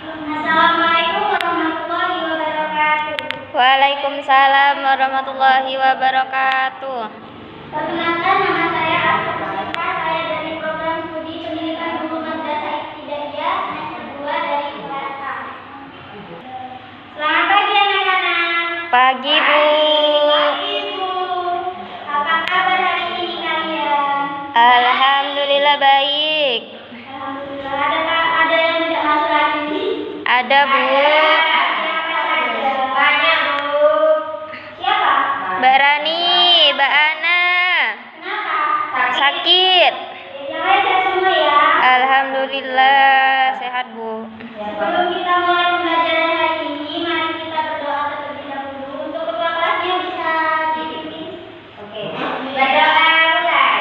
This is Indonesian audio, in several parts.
Assalamualaikum warahmatullahi wabarakatuh. Waalaikumsalam warahmatullahi wabarakatuh. Perkenalkan, nama saya Asma Puspa. Saya dari program studi pendidikan guru madrasah ibtidaiyah semester 2 dari kelas A. Selamat pagi anak-anak. Pagi, Bu. Pagi, Bu. Apa kabar hari ini kalian? Alhamdulillah baik. Alhamdulillah. Ada yang tidak masuk hari ini? Ada, Bu. Siapa saja? Banyak, Bu. Siapa? Mbak Rani, Mbak Ana. Kenapa? Sakit. Jangan sehat semua ya. Alhamdulillah sehat, Bu. Sebelum kita mulai pembelajaran hari ini, mari kita berdoa terlebih dahulu. Untuk ketua kelasnya bisa dipimpin. Oke. Berdoa mulai.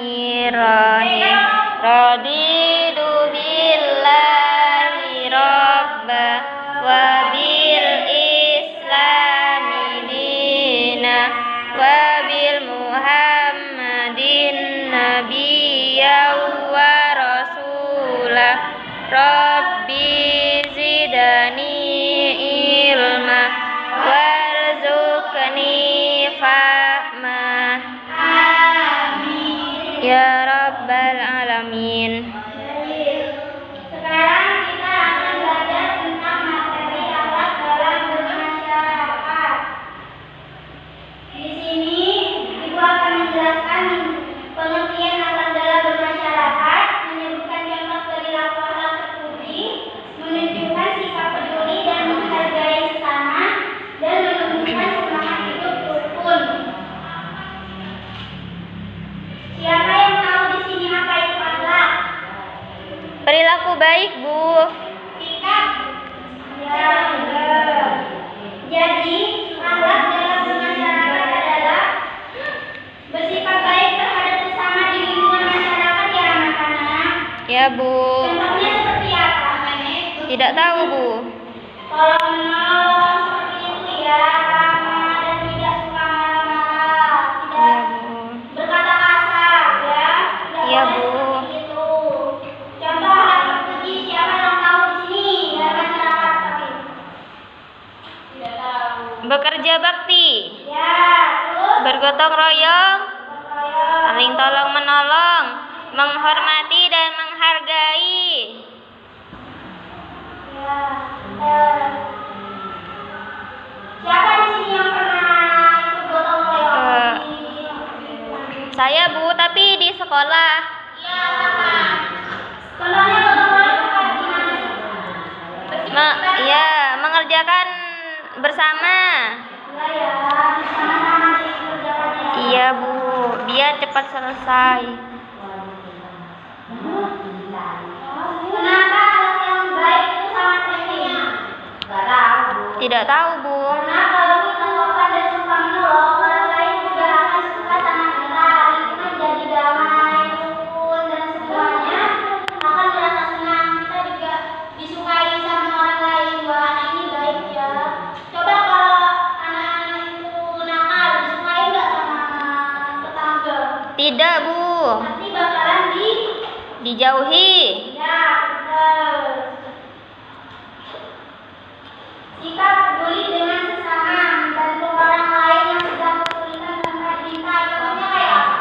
Bismillahirrahmanirrahim. Raditu billahi robba wa bil islami dina wa bil muhammadin nabiyya wa rasulah. Rabbi zidani ilma warzuqni fahma. Amin. Ya Rabbal Alamin. Sekarang kita akan belajar tentang materi akhlak dalam bermasyarakat. Di sini Ibu akan menjelaskan pengertian akhlak dalam bermasyarakat, menyebutkan contoh perilaku akhlak terpuji, menunjukkan sikap peduli dan menghargai sesama, dan menumbuhkan semangat hidup rukun. Siapa yang tahu di sini apa itu akhlak? Perilaku baik, Bu. Sikap. Ya, benar. Jadi, akhlak dalam bermasyarakat adalah bersifat baik terhadap sesama di lingkungan masyarakat ya anak-anak. Ya, Bu. Contohnya seperti apa? Tidak tahu, Bu. Tolong menolong seperti itu ya, ramah dan tidak suka marah-marah, Ya, tidak Bu. berkata kasar ya. Tidak Iya, boleh Bu. seperti itu. Contoh akhlak terpuji, siapa yang tahu di sini dalam masyarakat tapi tidak tahu. Bekerja bakti, Ya, terus bergotong royong, berkoyor. saling tolong menolong, menghormati dan menghargai. Ya, siapa di sini yang pernah ikut gotong royong? Saya, Bu, tapi di sekolah. Iya, sama. Contohnya gotong royong kayak gimana sih? Ya, mengerjakan bersama. Iya ya, sama-sama dikerjakan ya. Iya, Bu, biar cepat selesai. Kenapa akhlak yang baik itu sangat penting? Gak tahu, Bu. Tidak tahu, Bu. Karena kalau kita sopan dan suka menolong, orang lain juga akan suka sama kita. Lingkungan jadi damai, rukun, dan semuanya akan merasa senang. Kita juga disukai sama orang lain. Wah, anak ini baik ya. Coba kalau anak-anak itu nakal, disukai nggak sama tetangga? Tidak, Bu. Pasti bakalan Dijauhi. ya, betul. Sikap peduli dengan sesama, membantu orang lain yang sedang kesulitan tanpa diminta. Contohnya kayak apa?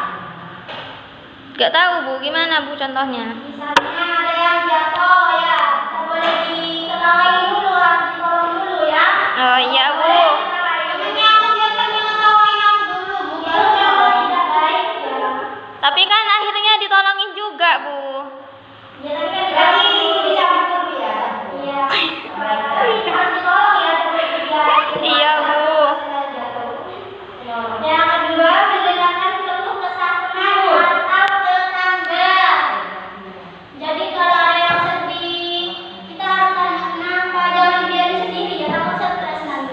Gak tahu, Bu. Gimana, Bu, contohnya? Misalnya ada yang jatuh ya, nggak boleh diketawain dulu, harus ditolong dulu ya. Oh, iya, Bu. Temennya aku biasanya ngetawain aku dulu, Bu. Baru kalau tidak baik ya. Tapi kan akhirnya ditolongin juga, Bu. Ya tapi kan dicampur ya. Iya. Harus ditolong ya, boleh dibiarin. Iya, Bu. Yang kedua, mendengarkan keluh kesah teman atau tetangga. Jadi kalau ada yang sedih, kita harus tanya kenapa, jangan biarin sendiri ya, takut stres nanti.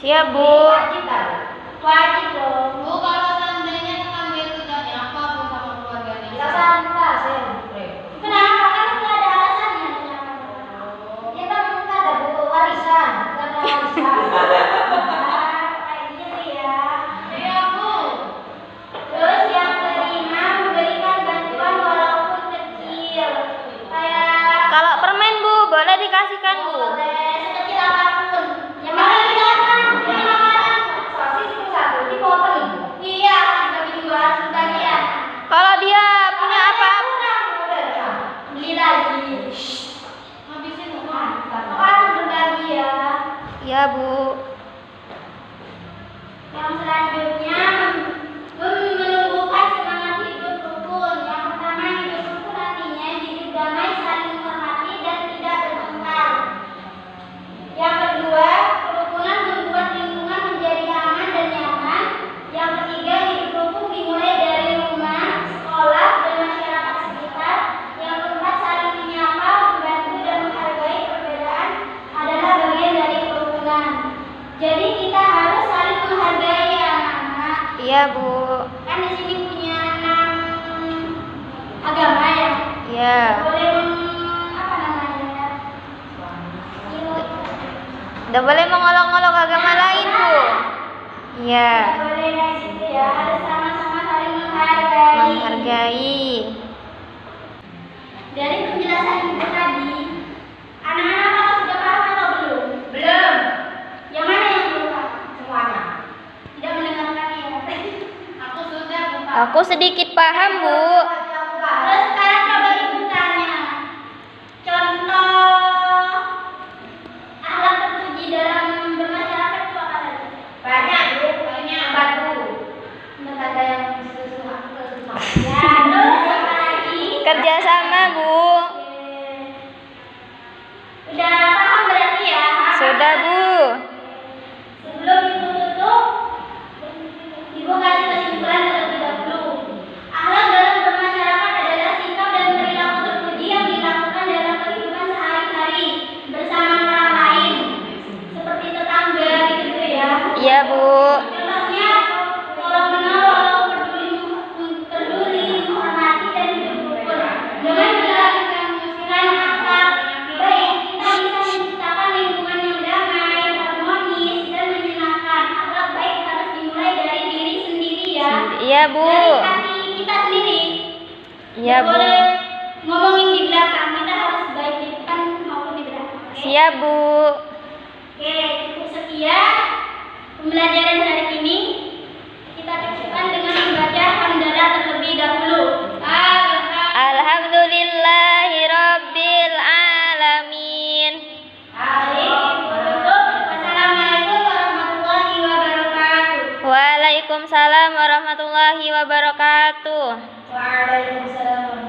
Siap, Bu. Wajib kan? Wajib dong. Bu, kalau seandainya tetangga itu jadi apa Bu sama keluarganya? Ya santai, saya. Kenapa? Kan tidak ada alasannya. Dia kan nggak ada buku warisan, nggak ada warisan. Kayak gitu ya. Iya Bu. Terus yang kelima, memberikan bantuan walaupun kecil. Kayak Kalau permen, Bu, boleh dikasihkan, Bu. boleh sekecil apapun. Yang mana dimakan? Yang makan? Sosis itu satu, dipotong. Iya, dibagi dua, dibagi ya. Kalau dia punya apa-apa, Beli lagi. Habisin Bu. Maka harus berbagi ya. ya, Bu. Yang selanjutnya menumbuhkan semangat hidup rukun. Yang pertama, hidup rukun artinya hidup damai, saling menghormati dan tidak bertengkar. Yang kedua, kerukunan membuat lingkungan menjadi aman dan nyaman. Yang ketiga, hidup rukun dimulai dari rumah, sekolah, dan masyarakat sekitar. Yang keempat, saling menyapa, membantu dan menghargai perbedaan adalah bagian dari kerukunan. Jadi kita harus saling menghargai ya anak-anak. Iya, Bu. Kan di sini punya 6 agama ya. Iya. Boleh apa namanya? Tidak boleh mengolok-olok agama lain, Bu. Iya. Nggak boleh kayak gitu ya. Harus sama-sama saling menghargai. Menghargai. Dari penjelasan ibu tadi, anak-anak apa sudah paham atau belum? Belum. Yang mana yang belum paham? Semuanya. Tidak mendengarkan ya. Aku sudah Bu. Aku sedikit paham, Bu. Terus sekarang coba ibu tanya. Contoh akhlak terpuji dalam bermasyarakat itu apa saja? Banyak, Bu. Banyak. Batu. Ada yang susah. Ya, terus apa lagi? Kerjasama, Bu. Udah paham berarti ya? Sudah, Bu. Sebelum ibu tutup, ibu kasih kesimpulan terlebih dahulu. Akhlak dalam bermasyarakat adalah sikap dan perilaku terpuji yang dilakukan dalam kehidupan sehari-hari bersama orang lain, seperti tetangga gitu ya. Iya, Bu. Contohnya, tolong menolong, peduli, menghormati dan hidup rukun. Dengan melakukan akhlak baik, kita bisa menciptakan lingkungan yang damai, harmonis, dan menyenangkan. Akhlak baik harus dimulai dari diri sendiri ya. Iya, Bu. Dari hati kita sendiri. Iya, Nggak Bu. boleh ngomongin di belakang, kita harus baik di depan maupun di belakang. Oke? Siap, Bu. Oke, cukup sekian pembelajaran hari ini. Kita cukupkan dengan membaca hamdalah terlebih dahulu. Alhamdulillahi Rabbil Alamin. Wassalamualaikum warahmatullahi wabarakatuh. Waalaikumsalam warahmatullahi wabarakatuh. Waalaikumsalam.